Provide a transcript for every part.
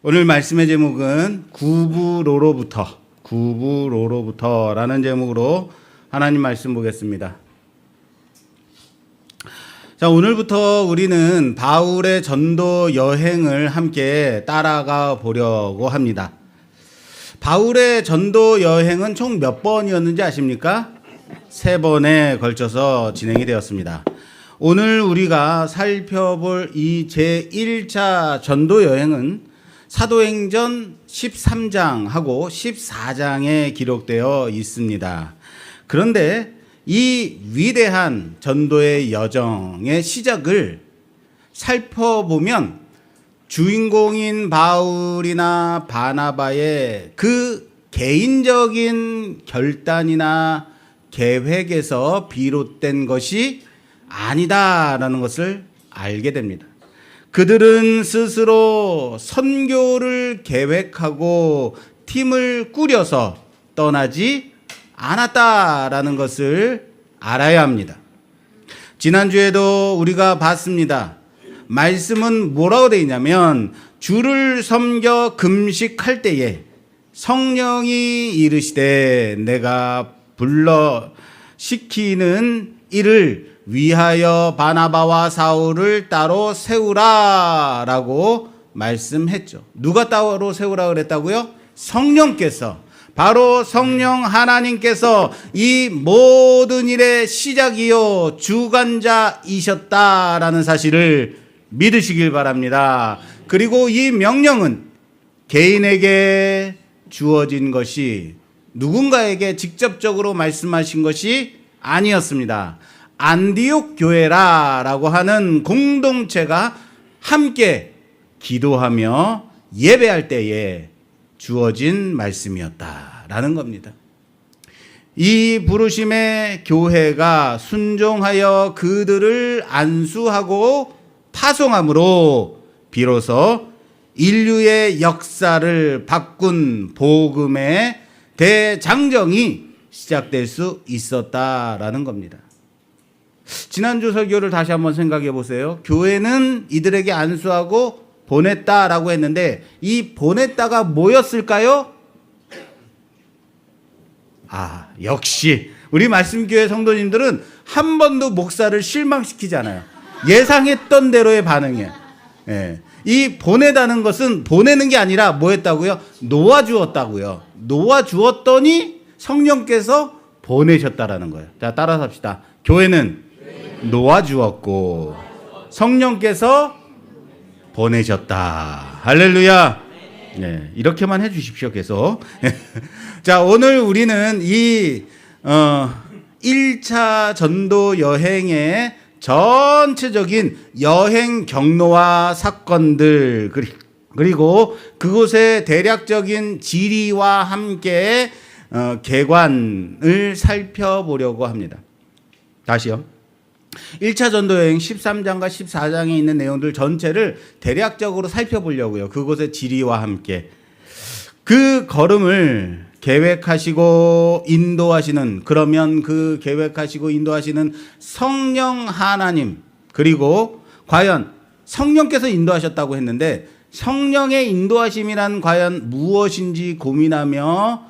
오늘 말씀의 제목은 구부로로부터라는 제목으로 하나님 말씀 보겠습니다. 자, 오늘부터 우리는 바울의 전도 여행을 함께 따라가 보려고 합니다. 바울의 전도 여행은 총 몇 번이었는지 아십니까? 3번에 걸쳐서 진행이 되었습니다. 오늘 우리가 살펴볼 이 제1차 전도 여행은 사도행전 13장하고 14장에 기록되어 있습니다. 그런데 이 위대한 전도의 여정의 시작을 살펴보면 주인공인 바울이나 바나바의 그 개인적인 결단이나 계획에서 비롯된 것이 아니다라는 것을 알게 됩니다. 그들은 스스로 선교를 계획하고 팀을 꾸려서 떠나지 않았다라는 것을 알아야 합니다. 지난주에도 우리가 봤습니다. 말씀은 뭐라고 되어 있냐면 주를 섬겨 금식할 때에 성령이 이르시되 내가 불러 시키는 일을 위하여 바나바와 사울을 따로 세우라라고 말씀했죠. 누가 따로 세우라 그랬다고요? 성령께서, 바로 성령 하나님께서 이 모든 일의 시작이요 주관자이셨다라는 사실을 믿으시길 바랍니다. 그리고 이 명령은 개인에게 주어진 것이 누군가에게 직접적으로 말씀하신 것이 아니었습니다. 안디옥 교회라고 하는 공동체가 함께 기도하며 예배할 때에 주어진 말씀이었다라는 겁니다. 이 부르심의 교회가 순종하여 그들을 안수하고 파송함으로 비로소 인류의 역사를 바꾼 복음의 대장정이 시작될 수 있었다라는 겁니다. 지난주 설교를 다시 한번 생각해 보세요. 교회는 이들에게 안수하고 보냈다라고 했는데 이 보냈다가 뭐였을까요? 역시 우리 말씀교회 성도님들은 한 번도 목사를 실망시키지 않아요. 예상했던 대로의 반응이에요. 예. 이 보내다는 것은 보내는 게 아니라 뭐였다고요? 놓아주었다고요. 놓아주었더니 성령께서 보내셨다라는 거예요. 자, 따라서 합시다. 교회는 놓아주었고 성령께서 보내셨다. 할렐루야. 네, 이렇게만 해주십시오. 계속. 자, 오늘 우리는 이 1차 전도 여행의 전체적인 여행 경로와 사건들 그리고 그곳의 대략적인 지리와 함께 개관을 살펴보려고 합니다. 다시요. 1차 전도여행 13장과 14장에 있는 내용들 전체를 대략적으로 살펴보려고요. 그곳의 지리와 함께. 그 걸음을 계획하시고 인도하시는, 그러면 그 계획하시고 인도하시는 성령 하나님, 그리고 과연 성령께서 인도하셨다고 했는데 성령의 인도하심이란 과연 무엇인지 고민하며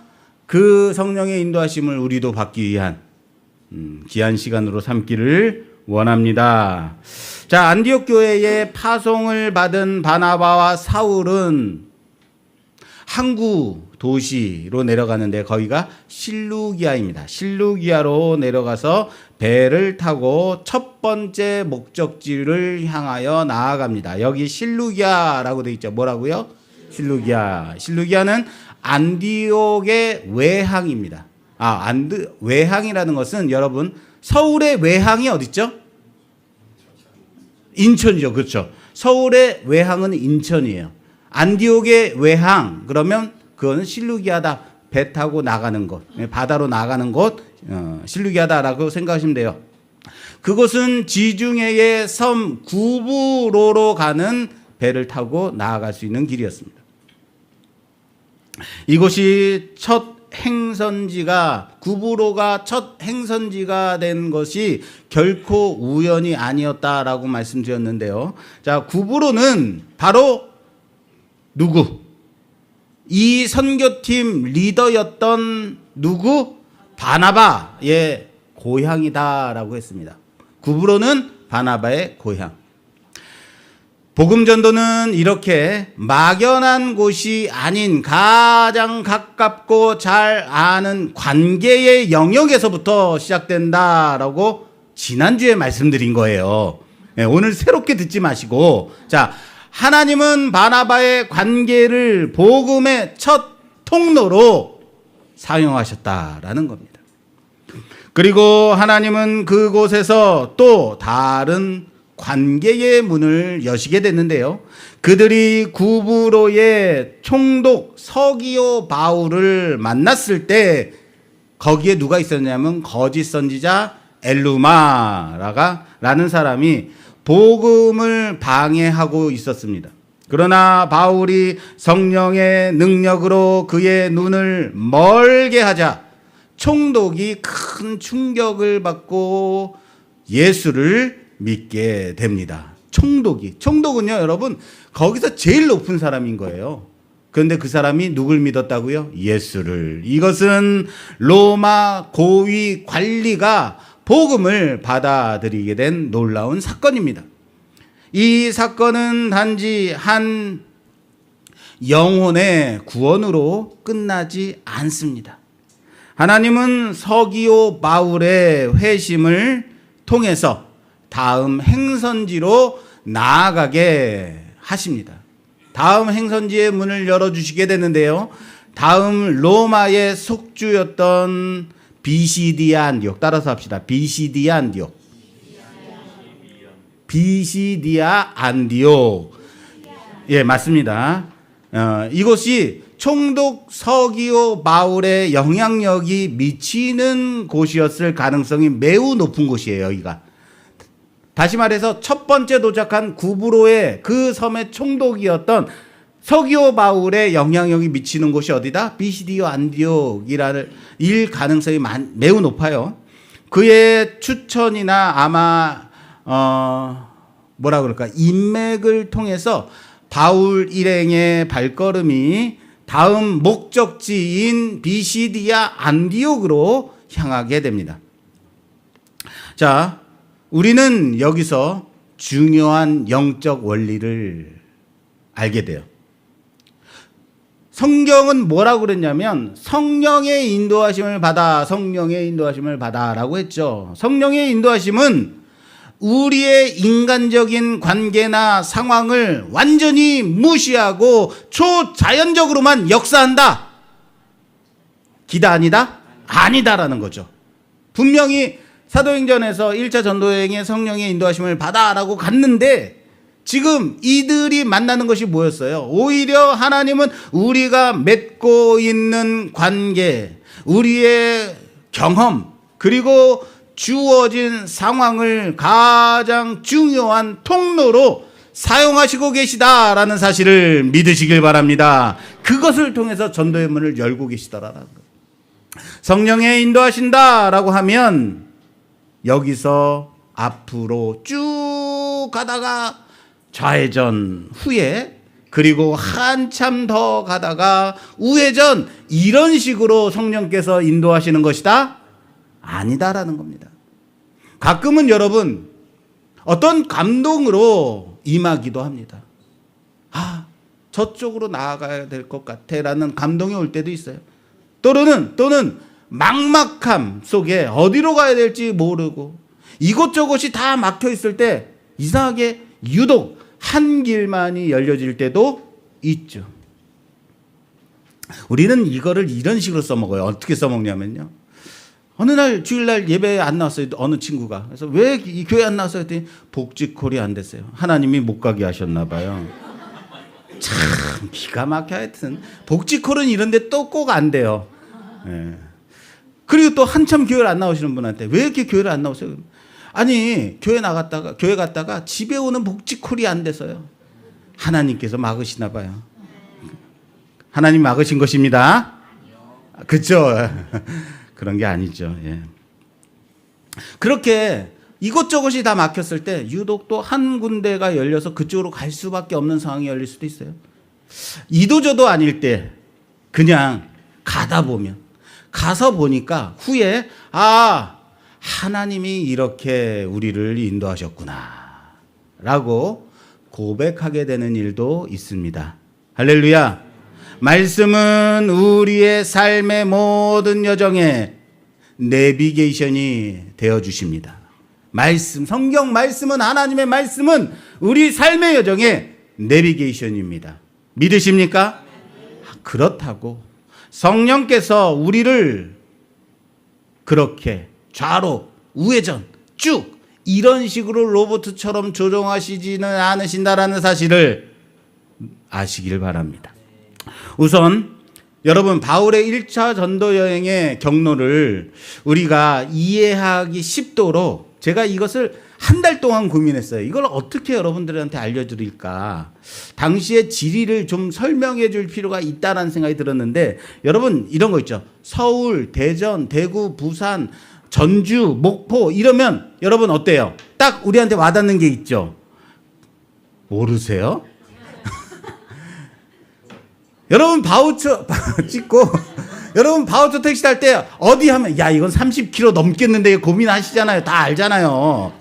그 성령의 인도하심을 우리도 받기 위한 귀한 시간으로 삼기를 원합니다. 자, 안디옥 교회에 파송을 받은 바나바와 사울은 항구 도시로 내려가는데 거기가 실루기아입니다. 실루기아로 내려가서 배를 타고 첫 번째 목적지를 향하여 나아갑니다. 여기 실루기아라고 되어 있죠. 뭐라고요? 실루기아. 실루기아는 안디옥의 외항입니다. 외항이라는 것은 여러분 서울의 외항이 어딨죠? 인천이죠. 그렇죠. 서울의 외항은 인천이에요. 안디옥의 외항 그러면 그거는 실루기아다. 배 타고 나가는 곳, 바다로 나가는 곳, 실루기아다라고 생각하시면 돼요. 그곳은 지중해의 섬 구부로로 가는 배를 타고 나아갈 수 있는 길이었습니다. 이곳이 첫 행선지가, 구부로가 첫 행선지가 된 것이 결코 우연이 아니었다라고 말씀드렸는데요. 자, 구부로는 바로 누구? 이 선교팀 리더였던 누구? 바나바의 고향이다라고 했습니다. 구브로는 바나바의 고향. 복음전도는 이렇게 막연한 곳이 아닌 가장 가깝고 잘 아는 관계의 영역에서부터 시작된다라고 지난주에 말씀드린 거예요. 오늘 새롭게 듣지 마시고, 자, 하나님은 바나바의 관계를 복음의 첫 통로로 사용하셨다라는 겁니다. 그리고 하나님은 그곳에서 또 다른 관계의 문을 여시게 됐는데요. 그들이 구브로의 총독 서기오 바울을 만났을 때 거기에 누가 있었냐면 거짓 선지자 엘루마라는 사람이 복음을 방해하고 있었습니다. 그러나 바울이 성령의 능력으로 그의 눈을 멀게 하자 총독이 큰 충격을 받고 예수를 믿게 됩니다. 총독은요, 여러분, 거기서 제일 높은 사람인 거예요. 그런데 그 사람이 누굴 믿었다고요? 예수를. 이것은 로마 고위 관리가 복음을 받아들이게 된 놀라운 사건입니다. 이 사건은 단지 한 영혼의 구원으로 끝나지 않습니다. 하나님은 서기오 바울의 회심을 통해서 다음 행선지로 나아가게 하십니다. 다음 행선지의 문을 열어주시게 되는데요. 다음 로마의 속주였던 비시디아 안디옥, 따라서 합시다. 비시디아 안디옥. 비시디아 안디옥. 예, 맞습니다. 이곳이 총독 서기오 바울의 영향력이 미치는 곳이었을 가능성이 매우 높은 곳이에요, 여기가. 다시 말해서 첫 번째 도착한 구브로의 그 섬의 총독이었던 서기오 바울의 영향력이 미치는 곳이 어디다? 비시디오 안디옥이라는 일 가능성이 매우 높아요. 그의 추천이나 아마 뭐라 그럴까, 인맥을 통해서 바울 일행의 발걸음이 다음 목적지인 비시디아 안디옥으로 향하게 됩니다. 자, 우리는 여기서 중요한 영적 원리를 알게 돼요. 성경은 뭐라고 그랬냐면 성령의 인도하심을 받아, 성령의 인도하심을 받아라고 했죠. 성령의 인도하심은 우리의 인간적인 관계나 상황을 완전히 무시하고 초자연적으로만 역사한다. 기다 아니다? 아니다라는 거죠. 분명히 사도행전에서 1차 전도여행에 성령의 인도하심을 받아라고 갔는데 지금 이들이 만나는 것이 뭐였어요? 오히려 하나님은 우리가 맺고 있는 관계, 우리의 경험, 그리고 주어진 상황을 가장 중요한 통로로 사용하시고 계시다라는 사실을 믿으시길 바랍니다. 그것을 통해서 전도의 문을 열고 계시더라라는 거예요. 성령에 인도하신다라고 하면 여기서 앞으로 쭉 가다가 좌회전 후에, 그리고 한참 더 가다가 우회전, 이런 식으로 성령께서 인도하시는 것이다? 아니다라는 겁니다. 가끔은 여러분 어떤 감동으로 임하기도 합니다. 아, 저쪽으로 나아가야 될 것 같아 라는 감동이 올 때도 있어요. 또는 막막함 속에 어디로 가야 될지 모르고 이곳저곳이 다 막혀 있을 때 이상하게 유독 한 길만이 열려질 때도 있죠. 우리는 이거를 이런 식으로 써먹어요. 어떻게 써먹냐면요, 어느 날 주일날 예배에 안 나왔어요, 어느 친구가. 그래서 왜 이 교회 안 나왔어요 했더니 복지콜이 안 됐어요. 하나님이 못 가게 하셨나 봐요. 참 기가 막혀. 하여튼 복지콜은 이런데 또 꼭 안 돼요. 예. 그리고 또 한참 교회를 안 나오시는 분한테 왜 이렇게 교회를 안 나오세요? 아니, 교회 갔다가 집에 오는 복지콜이 안 돼서요. 하나님께서 막으시나 봐요. 하나님 막으신 것입니다. 그렇죠? 그런 게 아니죠. 예. 그렇게 이것저것이 다 막혔을 때 유독 또 한 군데가 열려서 그쪽으로 갈 수밖에 없는 상황이 열릴 수도 있어요. 이도저도 아닐 때 그냥 가서 보니까 후에 하나님이 이렇게 우리를 인도하셨구나 라고 고백하게 되는 일도 있습니다. 할렐루야. 말씀은 우리의 삶의 모든 여정에 내비게이션이 되어 주십니다. 성경 말씀은, 하나님의 말씀은 우리 삶의 여정에 내비게이션입니다. 믿으십니까? 그렇다고 성령께서 우리를 그렇게 좌로 우회전 쭉 이런 식으로 로봇처럼 조종하시지는 않으신다라는 사실을 아시길 바랍니다. 우선 여러분, 바울의 1차 전도 여행의 경로를 우리가 이해하기 쉽도록 제가 이것을 한 달 동안 고민했어요. 이걸 어떻게 여러분들한테 알려드릴까. 당시의 지리를 좀 설명해 줄 필요가 있다는 생각이 들었는데, 여러분 이런 거 있죠. 서울, 대전, 대구, 부산, 전주, 목포 이러면 여러분 어때요? 딱 우리한테 와닿는 게 있죠. 모르세요? 여러분 바우처 찍고 여러분 바우처 택시 탈 때 어디 하면 야 이건 30km 넘겠는데 고민하시잖아요. 다 알잖아요.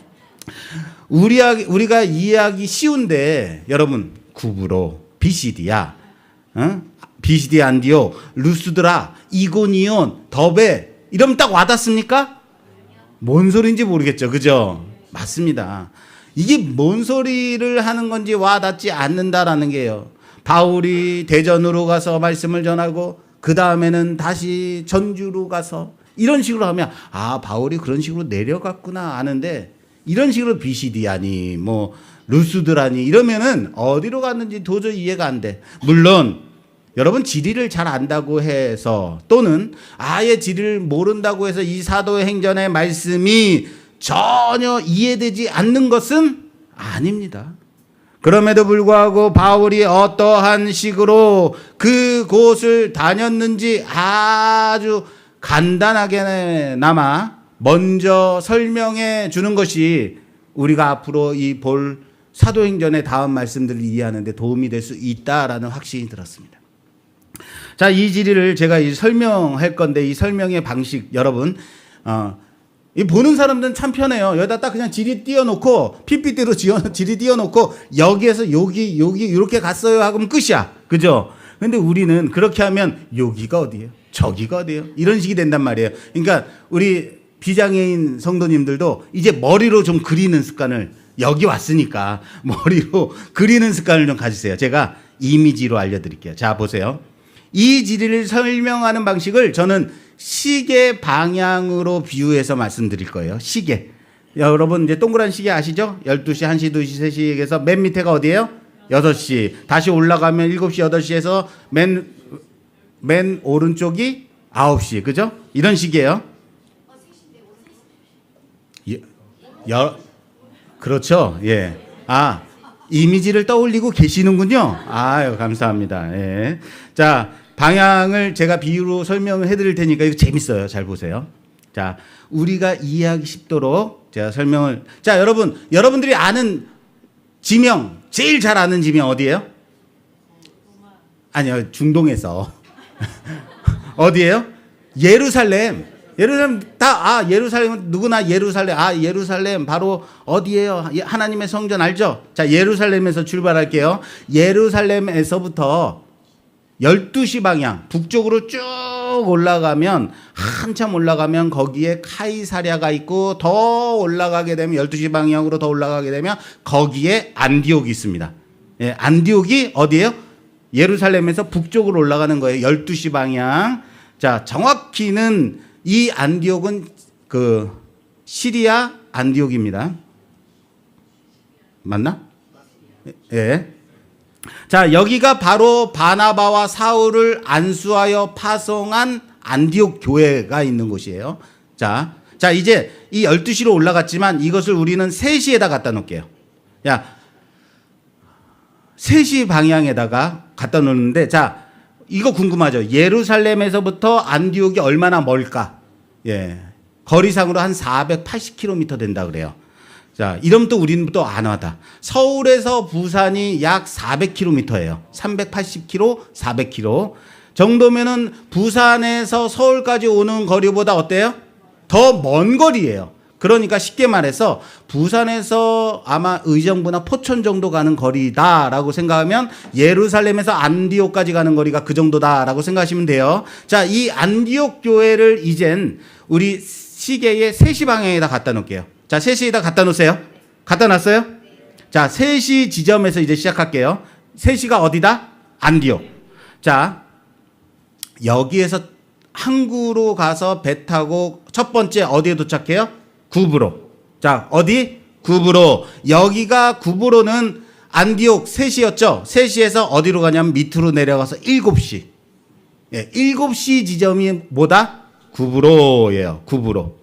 우리가 이해하기 쉬운데 여러분 구브로, 비시디아, 비시디 안디오, 루스드라, 이고니온, 더베 이러면 딱 와닿습니까? 뭔 소리인지 모르겠죠. 그죠? 맞습니다. 이게 뭔 소리를 하는 건지 와닿지 않는다라는 게요. 바울이 대전으로 가서 말씀을 전하고 그 다음에는 다시 전주로 가서 이런 식으로 하면 바울이 그런 식으로 내려갔구나 아는데, 이런 식으로 비시디아니 뭐 루스드라니 이러면은 어디로 갔는지 도저히 이해가 안 돼. 물론 여러분 지리를 잘 안다고 해서 또는 아예 지리를 모른다고 해서 이 사도행전의 말씀이 전혀 이해되지 않는 것은 아닙니다. 그럼에도 불구하고 바울이 어떠한 식으로 그곳을 다녔는지 아주 간단하게나마 먼저 설명해 주는 것이 우리가 앞으로 이 볼 사도행전의 다음 말씀들을 이해하는 데 도움이 될 수 있다라는 확신이 들었습니다. 자, 이 지리를 제가 설명할 건데 이 설명의 방식 여러분 이 보는 사람들은 참 편해요. 여기다 딱 그냥 지리 띄워놓고 PPT로 지리 띄워놓고 여기에서 여기 이렇게 갔어요 하면 끝이야. 그죠? 근데 우리는 그렇게 하면 여기가 어디예요? 저기가 어디예요? 이런 식이 된단 말이에요. 그러니까 우리 비장애인 성도님들도 이제 머리로 좀 그리는 습관을, 여기 왔으니까 머리로 그리는 습관을 좀 가지세요. 제가 이미지로 알려드릴게요. 자, 보세요. 이 지리를 설명하는 방식을 저는 시계 방향으로 비유해서 말씀드릴 거예요. 시계. 여러분 이제 동그란 시계 아시죠? 12시, 1시, 2시, 3시에서 맨 밑에가 어디예요? 6시. 다시 올라가면 7시, 8시에서 맨 오른쪽이 9시. 그죠? 이런 식이에요. 그렇죠. 예. 이미지를 떠올리고 계시는군요. 아유, 감사합니다. 예. 자, 방향을 제가 비유로 설명을 해드릴 테니까 이거 재밌어요. 잘 보세요. 자, 우리가 이해하기 쉽도록 제가 설명을. 자, 여러분들이 아는 지명, 제일 잘 아는 지명 어디예요? 아니요, 중동에서. 어디예요? 예루살렘. 예루살렘은 누구나 예루살렘 바로 어디예요? 하나님의 성전 알죠? 자, 예루살렘에서 출발할게요. 예루살렘에서부터 12시 방향 북쪽으로 쭉 올라가면, 한참 올라가면 거기에 카이사랴가 있고, 더 올라가게 되면 12시 방향으로 더 올라가게 되면 거기에 안디옥이 있습니다. 예, 안디옥이 어디예요? 예루살렘에서 북쪽으로 올라가는 거예요. 12시 방향. 자, 정확히는 이 안디옥은 그 시리아 안디옥입니다. 맞나? 예. 자, 여기가 바로 바나바와 사울을 안수하여 파송한 안디옥 교회가 있는 곳이에요. 자, 이제 이 12시로 올라갔지만 이것을 우리는 3시에다 갖다 놓을게요. 야, 3시 방향에다가 갖다 놓는데, 자, 이거 궁금하죠? 예루살렘에서부터 안디옥이 얼마나 멀까? 예. 거리상으로 한 480km 된다 그래요. 자, 이러면 또 우리는 또 안 와다. 서울에서 부산이 약 400km예요. 380km, 400km. 정도면은 부산에서 서울까지 오는 거리보다 어때요? 더 먼 거리예요. 그러니까 쉽게 말해서 부산에서 아마 의정부나 포천 정도 가는 거리다라고 생각하면 예루살렘에서 안디옥까지 가는 거리가 그 정도다라고 생각하시면 돼요. 자, 이 안디옥 교회를 이젠 우리 시계의 3시 방향에다 갖다 놓을게요. 자, 3시에다 갖다 놓으세요. 갖다 놨어요? 자, 3시 지점에서 이제 시작할게요. 3시가 어디다? 안디옥. 자, 여기에서 항구로 가서 배 타고 첫 번째 어디에 도착해요? 구브로. 자, 어디? 구브로. 여기가 구브로는 안디옥 3시였죠? 3시에서 어디로 가냐면 밑으로 내려가서 7시. 예, 7시 지점이 뭐다? 구브로예요. 구브로.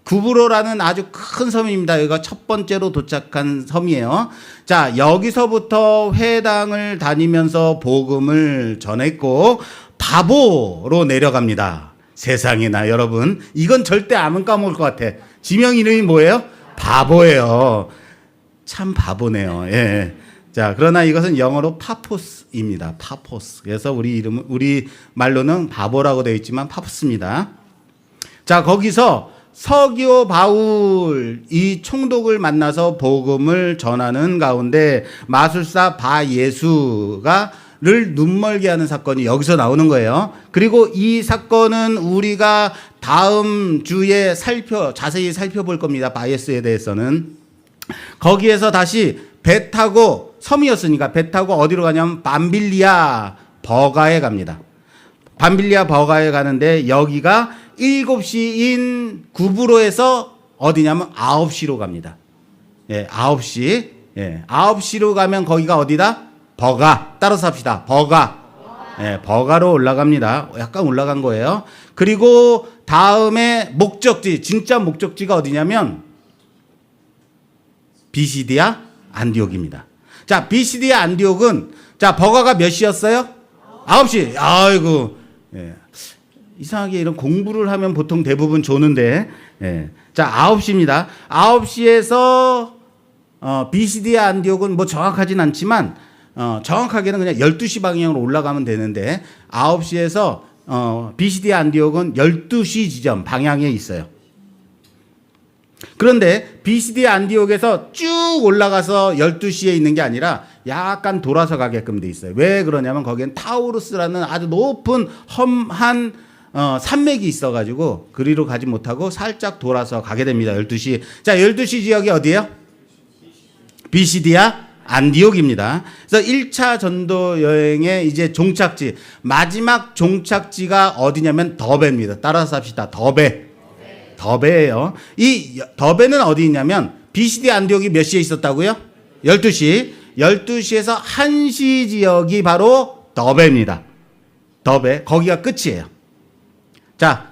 구브로라는 아주 큰 섬입니다. 여기가 첫 번째로 도착한 섬이에요. 자, 여기서부터 회당을 다니면서 복음을 전했고 바보로 내려갑니다. 세상에나 여러분, 이건 절대 안 까먹을 것 같아. 지명 이름이 뭐예요? 바보예요. 참 바보네요. 예. 자, 그러나 이것은 영어로 파포스입니다. 파포스. 그래서 우리 말로는 바보라고 되어 있지만 파포스입니다. 자, 거기서 서기오 바울 이 총독을 만나서 복음을 전하는 가운데 마술사 바예수가 를 눈멀게 하는 사건이 여기서 나오는 거예요. 그리고 이 사건은 우리가 다음 주에 자세히 살펴볼 겁니다. 바예스에 대해서는. 거기에서 다시 배 타고, 섬이었으니까 배 타고 어디로 가냐면 밤빌리아 버가에 갑니다. 밤빌리아 버가에 가는데 여기가 7시인 구브로에서 어디냐면 9시로 갑니다. 예, 9시. 예, 9시로 가면 거기가 어디다? 버가. 따라서 합시다. 버가. 예, 버가로 올라갑니다. 약간 올라간 거예요. 그리고 다음에 목적지, 진짜 목적지가 어디냐면 비시디아 안디옥입니다. 자, 비시디아 안디옥은 자, 버가가 몇 시였어요? 9시. 아이고. 예. 이상하게 이런 공부를 하면 보통 대부분 조는데. 예. 자, 9시입니다. 9시에서 비시디아 안디옥은 뭐 정확하진 않지만 정확하게는 그냥 12시 방향으로 올라가면 되는데 9시에서 비시디아 안디옥은 12시 지점 방향에 있어요. 그런데 비시디아 안디옥에서 쭉 올라가서 12시에 있는 게 아니라 약간 돌아서 가게끔 돼 있어요. 왜 그러냐면 거기엔 타우루스라는 아주 높은 험한 산맥이 있어가지고 그리로 가지 못하고 살짝 돌아서 가게 됩니다. 12시. 자, 12시 지역이 어디예요? 비시디아 안디옥입니다. 그래서 1차 전도 여행의 이제 종착지, 마지막 종착지가 어디냐면 더베입니다. 따라서 합시다. 더베예요. 이 더베는 어디 있냐면 비시디아 안디옥이 몇 시에 있었다고요? 12시. 12시에서 1시 지역이 바로 더베입니다. 더베. 거기가 끝이에요. 자,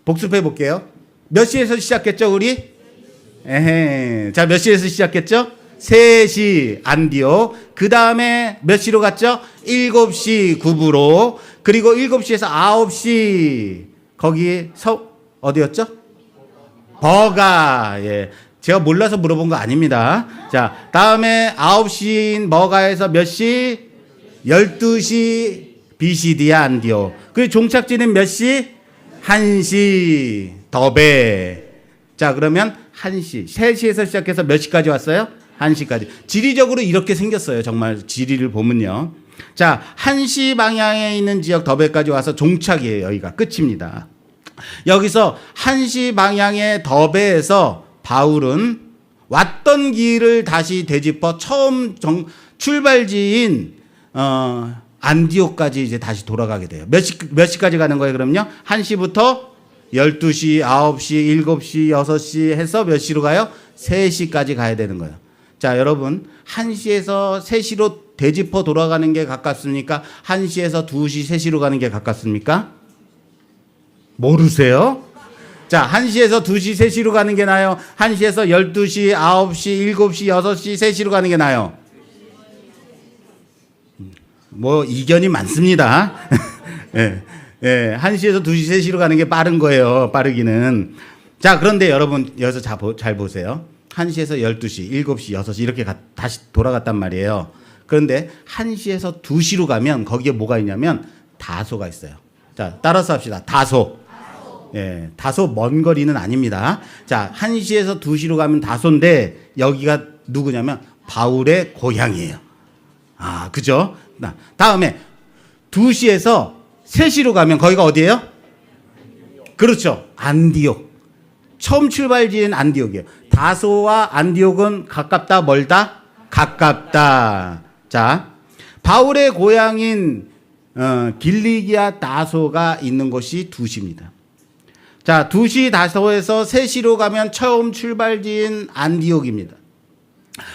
복습해 볼게요. 몇 시에서 시작했죠, 우리? 에헤. 자, 몇 시에서 시작했죠? 3시 안디옥. 그 다음에 몇 시로 갔죠? 7시 구브로. 그리고 7시에서 9시 거기 어디였죠? 버가. 예. 제가 몰라서 물어본 거 아닙니다. 자, 다음에 9시인 버가에서 몇 시? 12시 비시디아 안디옥. 그리고 종착지는 몇 시? 1시 더베. 자, 그러면 1시. 3시에서 시작해서 몇 시까지 왔어요? 1시까지. 지리적으로 이렇게 생겼어요. 정말 지리를 보면요. 자, 1시 방향에 있는 지역 더베까지 와서 종착이에요. 여기가 끝입니다. 여기서 1시 방향의 더베에서 바울은 왔던 길을 다시 되짚어 처음 출발지인 안디옥까지 이제 다시 돌아가게 돼요. 몇 시까지 가는 거예요, 그럼요? 1시부터 12시, 9시, 7시, 6시 해서 몇 시로 가요? 3시까지 가야 되는 거예요. 자, 여러분, 1시에서 3시로 되짚어 돌아가는 게 가깝습니까? 1시에서 2시, 3시로 가는 게 가깝습니까? 모르세요? 자, 1시에서 2시, 3시로 가는 게 나아요? 1시에서 12시, 9시, 7시, 6시, 3시로 가는 게 나아요? 뭐 이견이 많습니다. 예, 예, 1시에서 2시, 3시로 가는 게 빠른 거예요. 빠르기는. 자, 그런데 여러분 여기서 잘 보세요. 1시에서 12시, 7시, 6시 이렇게 다시 돌아갔단 말이에요. 그런데 1시에서 2시로 가면 거기에 뭐가 있냐면 다소가 있어요. 자, 따라서 합시다. 다소. 예, 다소 먼 거리는 아닙니다. 자, 1시에서 2시로 가면 다소인데 여기가 누구냐면 바울의 고향이에요. 아, 그죠? 다음에 2시에서 3시로 가면 거기가 어디예요? 그렇죠. 안디옥. 처음 출발지인 안디옥이에요. 다소와 안디옥은 가깝다, 멀다? 가깝다. 자, 바울의 고향인 길리기아 다소가 있는 곳이 2시입니다. 자, 2시 다소에서 3시로 가면 처음 출발지인 안디옥입니다.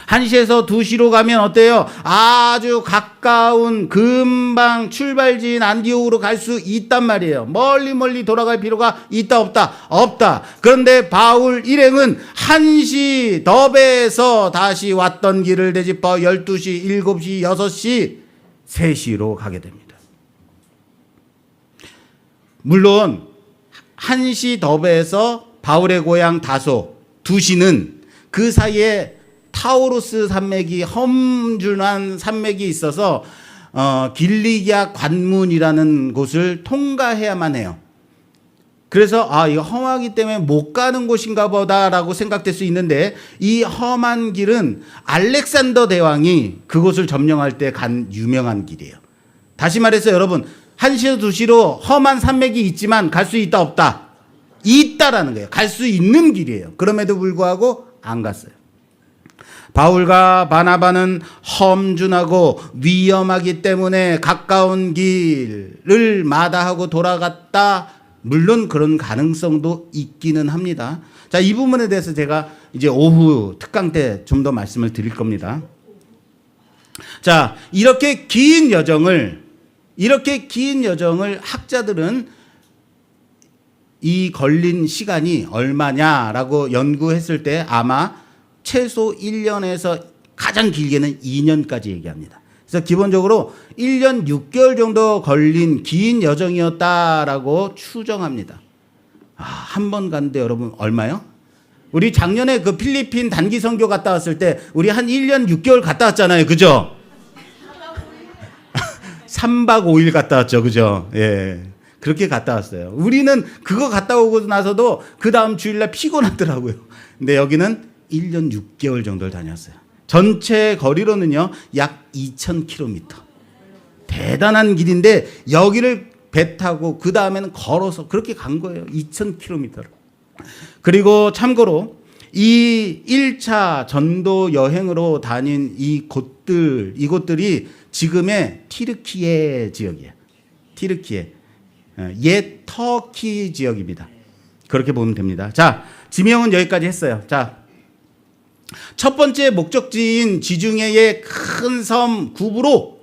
1시에서 2시로 가면 어때요? 아주 가까운 금방 출발지인 안디옥으로 갈 수 있단 말이에요. 멀리 돌아갈 필요가 있다 없다? 없다. 그런데 바울 일행은 1시 더베에서 다시 왔던 길을 되짚어 12시, 7시, 6시, 3시로 가게 됩니다. 물론 1시 더베에서 바울의 고향 다소 2시는 그 사이에 타우루스 산맥이 험준한 산맥이 있어서 길리기아 관문이라는 곳을 통과해야만 해요. 그래서 이거 험하기 때문에 못 가는 곳인가 보다라고 생각될 수 있는데 이 험한 길은 알렉산더 대왕이 그곳을 점령할 때 간 유명한 길이에요. 다시 말해서 여러분 1시에서 2시로 험한 산맥이 있지만 갈 수 있다 없다? 있다라는 거예요. 갈 수 있는 길이에요. 그럼에도 불구하고 안 갔어요. 바울과 바나바는 험준하고 위험하기 때문에 가까운 길을 마다하고 돌아갔다. 물론 그런 가능성도 있기는 합니다. 자, 이 부분에 대해서 제가 이제 오후 특강 때 좀 더 말씀을 드릴 겁니다. 자, 이렇게 긴 여정을 학자들은 이 걸린 시간이 얼마냐라고 연구했을 때 아마 최소 1년에서 가장 길게는 2년까지 얘기합니다. 그래서 기본적으로 1년 6개월 정도 걸린 긴 여정이었다라고 추정합니다. 한 번 갔는데 여러분 얼마요? 우리 작년에 그 필리핀 단기 선교 갔다 왔을 때 우리 한 1년 6개월 갔다 왔잖아요. 그죠? 3박 5일 갔다 왔죠. 그죠? 예. 그렇게 갔다 왔어요. 우리는 그거 갔다 오고 나서도 그 다음 주일날 피곤하더라고요. 근데 여기는 1년 6개월 정도를 다녔어요. 전체 거리로는요, 약 2,000km. 대단한 길인데 여기를 배 타고 그 다음에는 걸어서 그렇게 간 거예요. 2,000km를. 그리고 참고로 이 1차 전도 여행으로 다닌 이곳들이 지금의 튀르키예 지역이에요. 튀르키예. 옛 터키 지역입니다. 그렇게 보면 됩니다. 자, 지명은 여기까지 했어요. 자, 첫 번째 목적지인 지중해의 큰 섬 구브로.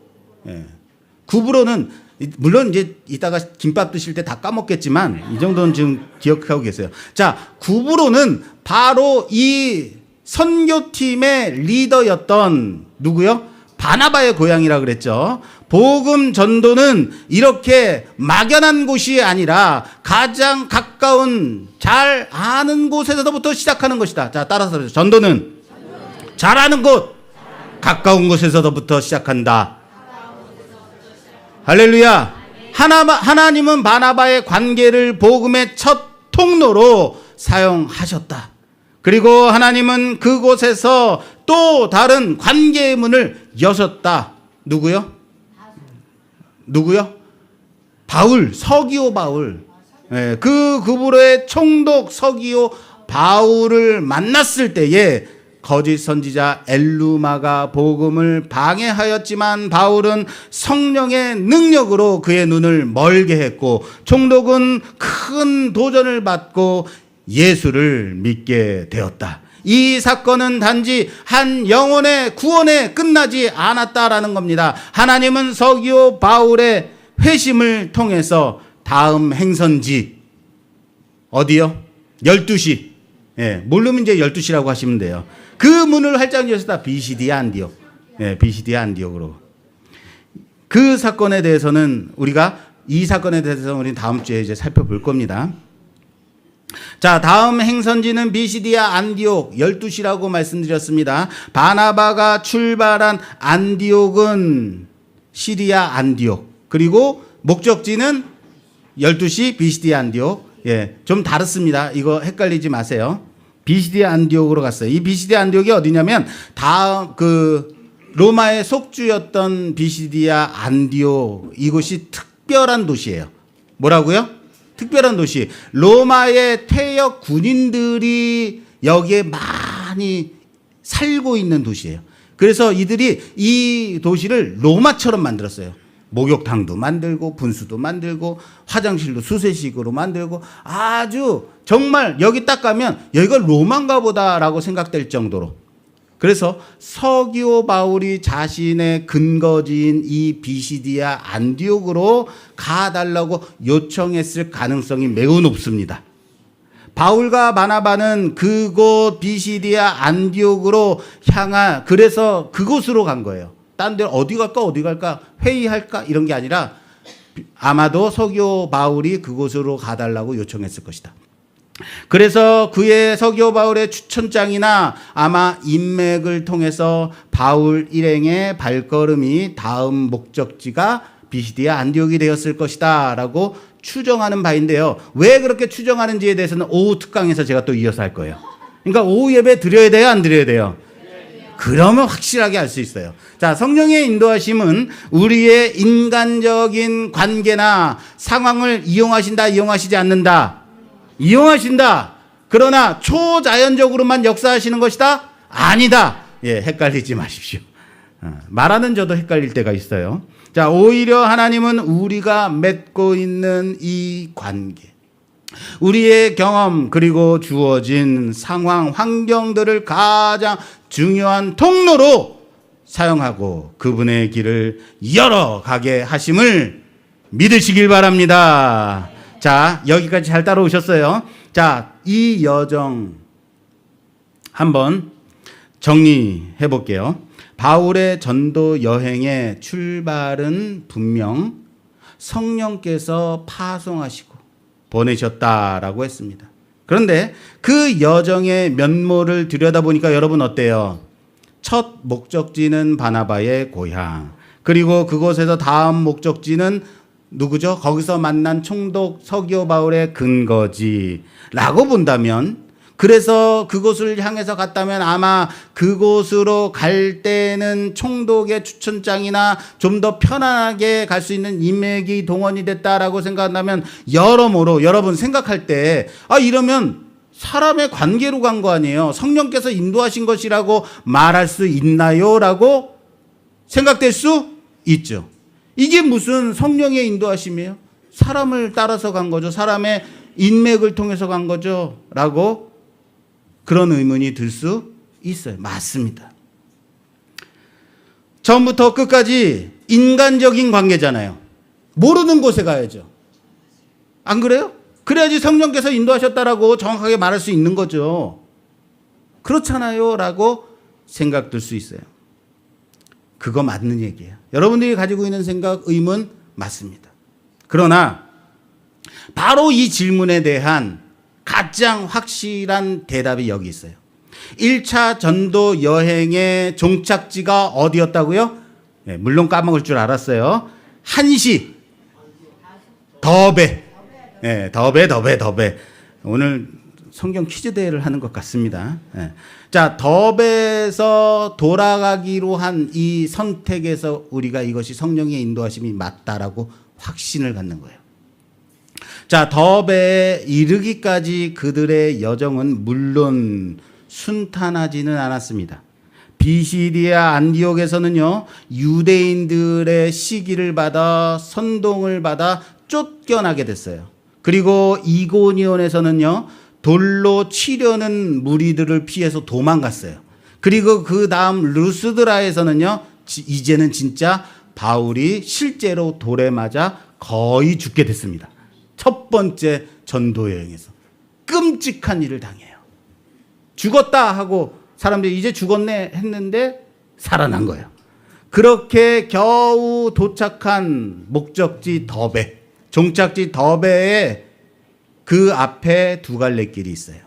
구브로는 물론 이제 이따가 김밥 드실 때 다 까먹겠지만 이 정도는 지금 기억하고 계세요. 자, 구브로는 바로 이 선교팀의 리더였던 누구요? 바나바의 고향이라 그랬죠. 복음 전도는 이렇게 막연한 곳이 아니라 가장 가까운 잘 아는 곳에서부터 시작하는 것이다. 자, 따라서 전도는 잘 아는 곳, 가까운 곳에서부터 시작한다. 할렐루야. 하나님은 바나바의 관계를 복음의 첫 통로로 사용하셨다. 그리고 하나님은 그곳에서 또 다른 관계의 문을 여셨다. 누구요? 바울, 서기오 바울. 그 구브로의 총독 서기오 바울을 만났을 때에 거짓 선지자 엘루마가 복음을 방해하였지만 바울은 성령의 능력으로 그의 눈을 멀게 했고 총독은 큰 도전을 받고 예수를 믿게 되었다. 이 사건은 단지 한 영혼의 구원에 끝나지 않았다라는 겁니다. 하나님은 서기오 바울의 회심을 통해서 다음 행선지 어디요? 12시. 모르면 이제 12시라고 하시면 돼요. 그 문을 활짝 여셨다. 비시디아 안디옥. 비시디아 안디옥으로. 그 사건에 대해서는 우리는 다음 주에 이제 살펴볼 겁니다. 자, 다음 행선지는 비시디아 안디옥 12시라고 말씀드렸습니다. 바나바가 출발한 안디옥은 시리아 안디옥. 그리고 목적지는 12시 비시디아 안디옥. 예, 좀 다릅니다. 이거 헷갈리지 마세요. 비시디아 안디옥으로 갔어요. 이 비시디아 안디옥이 어디냐면 로마의 속주였던 비시디아 안디옥, 이곳이 특별한 도시예요. 뭐라고요? 특별한 도시. 로마의 퇴역 군인들이 여기에 많이 살고 있는 도시예요. 그래서 이들이 이 도시를 로마처럼 만들었어요. 목욕탕도 만들고 분수도 만들고 화장실도 수세식으로 만들고 아주 정말 여기 딱 가면 여기가 로마인가 보다라고 생각될 정도로. 그래서 서기오 바울이 자신의 근거지인 이 비시디아 안디옥으로 가달라고 요청했을 가능성이 매우 높습니다. 바울과 바나바는 그곳 비시디아 안디옥으로 그래서 그곳으로 간 거예요. 딴 데 어디 갈까 회의할까 이런 게 아니라 아마도 서기오 바울이 그곳으로 가달라고 요청했을 것이다. 그래서 그의 서기오 바울의 추천장이나 아마 인맥을 통해서 바울 일행의 발걸음이 다음 목적지가 비시디아 안디옥이 되었을 것이다 라고 추정하는 바인데요. 왜 그렇게 추정하는지에 대해서는 오후 특강에서 제가 또 이어서 할 거예요. 그러니까 오후 예배 드려야 돼요, 안 드려야 돼요? 그러면 확실하게 알 수 있어요. 자, 성령의 인도하심은 우리의 인간적인 관계나 상황을 이용하신다, 이용하시지 않는다? 이용하신다. 그러나 초자연적으로만 역사하시는 것이다? 아니다. 예, 헷갈리지 마십시오. 말하는 저도 헷갈릴 때가 있어요. 자, 오히려 하나님은 우리가 맺고 있는 이 관계, 우리의 경험 그리고 주어진 상황, 환경들을 가장 중요한 통로로 사용하고 그분의 길을 열어가게 하심을 믿으시길 바랍니다. 자, 여기까지 잘 따라오셨어요. 자, 이 여정 한번 정리해 볼게요. 바울의 전도 여행의 출발은 분명 성령께서 파송하시고 보내셨다라고 했습니다. 그런데 그 여정의 면모를 들여다보니까 여러분 어때요? 첫 목적지는 바나바의 고향, 그리고 그곳에서 다음 목적지는 누구죠? 거기서 만난 총독 서기오 바울의 근거지라고 본다면, 그래서 그곳을 향해서 갔다면 아마 그곳으로 갈 때는 총독의 추천장이나 좀 더 편안하게 갈 수 있는 인맥이 동원이 됐다라고 생각한다면, 여러모로 여러분 생각할 때 이러면 사람의 관계로 간 거 아니에요? 성령께서 인도하신 것이라고 말할 수 있나요? 라고 생각될 수 있죠. 이게 무슨 성령의 인도하심이에요? 사람을 따라서 간 거죠. 사람의 인맥을 통해서 간 거죠. 라고 그런 의문이 들 수 있어요. 맞습니다. 처음부터 끝까지 인간적인 관계잖아요. 모르는 곳에 가야죠. 안 그래요? 그래야지 성령께서 인도하셨다라고 정확하게 말할 수 있는 거죠. 그렇잖아요. 라고 생각될 수 있어요. 그거 맞는 얘기예요. 여러분들이 가지고 있는 생각, 의문 맞습니다. 그러나 바로 이 질문에 대한 가장 확실한 대답이 여기 있어요. 1차 전도 여행의 종착지가 어디였다고요? 네, 물론 까먹을 줄 알았어요. 한시, 더베. 네, 더베. 오늘 성경 퀴즈 대회를 하는 것 같습니다. 네. 자, 더베에서 돌아가기로 한 이 선택에서 우리가 이것이 성령의 인도하심이 맞다라고 확신을 갖는 거예요. 자, 더베에 이르기까지 그들의 여정은 물론 순탄하지는 않았습니다. 비시디아 안디옥에서는요, 유대인들의 시기를 받아 선동을 받아 쫓겨나게 됐어요. 그리고 이고니온에서는요, 돌로 치려는 무리들을 피해서 도망갔어요. 그리고 그 다음 루스드라에서는요, 이제는 진짜 바울이 실제로 돌에 맞아 거의 죽게 됐습니다. 첫 번째 전도 여행에서 끔찍한 일을 당해요. 죽었다 하고 사람들이 이제 죽었네 했는데 살아난 거예요. 그렇게 겨우 도착한 목적지 더베, 종착지 더베에 그 앞에 두 갈래 길이 있어요.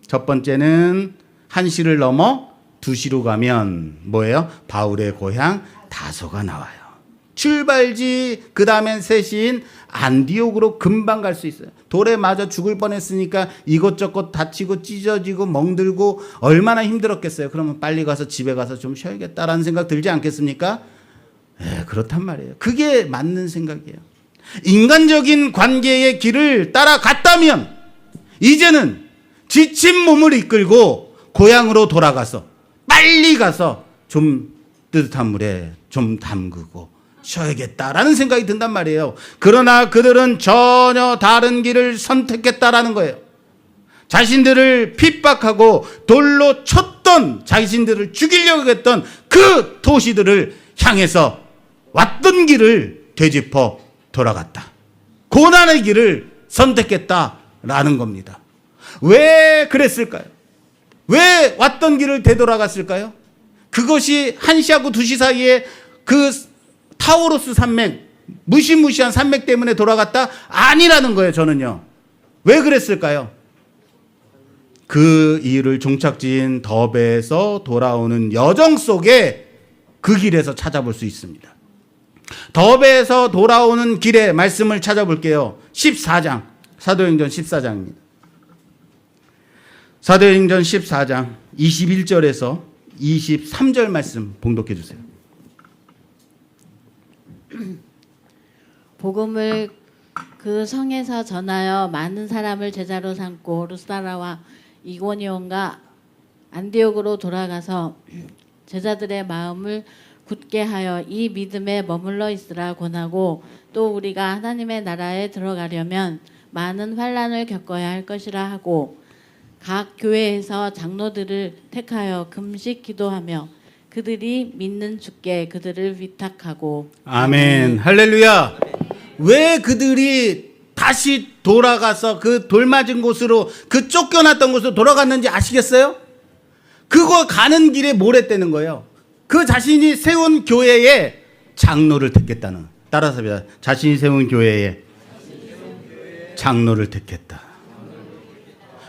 첫 번째는 한시를 넘어 두시로 가면 뭐예요? 바울의 고향 다소가 나와요. 출발지 그 다음엔 셋인 안디옥으로 금방 갈 수 있어요. 돌에 맞아 죽을 뻔했으니까 이것저것 다치고 찢어지고 멍들고 얼마나 힘들었겠어요. 그러면 빨리 가서 집에 가서 좀 쉬어야겠다라는 생각 들지 않겠습니까? 그렇단 말이에요. 그게 맞는 생각이에요. 인간적인 관계의 길을 따라갔다면 이제는 지친 몸을 이끌고 고향으로 돌아가서 빨리 가서 좀 뜨뜻한 물에 좀 담그고 쉬어야겠다라는 생각이 든단 말이에요. 그러나 그들은 전혀 다른 길을 선택했다라는 거예요. 자신들을 핍박하고 돌로 쳤던, 자신들을 죽이려고 했던 그 도시들을 향해서 왔던 길을 되짚어 돌아갔다. 고난의 길을 선택했다라는 겁니다. 왜 그랬을까요? 왜 왔던 길을 되돌아갔을까요? 그것이 1시하고 2시 사이에 그 타우로스 산맥, 무시무시한 산맥 때문에 돌아갔다? 아니라는 거예요, 저는요. 왜 그랬을까요? 그 일을 종착지인 더베에서 돌아오는 여정 속에 그 길에서 찾아볼 수 있습니다. 더베에서 돌아오는 길의 말씀을 찾아볼게요. 14장, 사도행전 14장입니다. 사도행전 14장 21절에서 23절 말씀 봉독해 주세요. 복음을 그 성에서 전하여 많은 사람을 제자로 삼고 루스드라와 이고니온과 안디옥으로 돌아가서 제자들의 마음을 굳게 하여 이 믿음에 머물러 있으라 권하고, 또 우리가 하나님의 나라에 들어가려면 많은 환난을 겪어야 할 것이라 하고, 각 교회에서 장로들을 택하여 금식 기도하며 그들이 믿는 주께 그들을 위탁하고. 아멘. 할렐루야. 왜 그들이 다시 돌아가서 그 돌맞은 곳으로, 그 쫓겨났던 곳으로 돌아갔는지 아시겠어요? 그거 가는 길에 뭘 했다는 거예요? 그 자신이 세운 교회에 장로를 택했다는. 따라서 자신이 세운 교회에 장로를 택했다.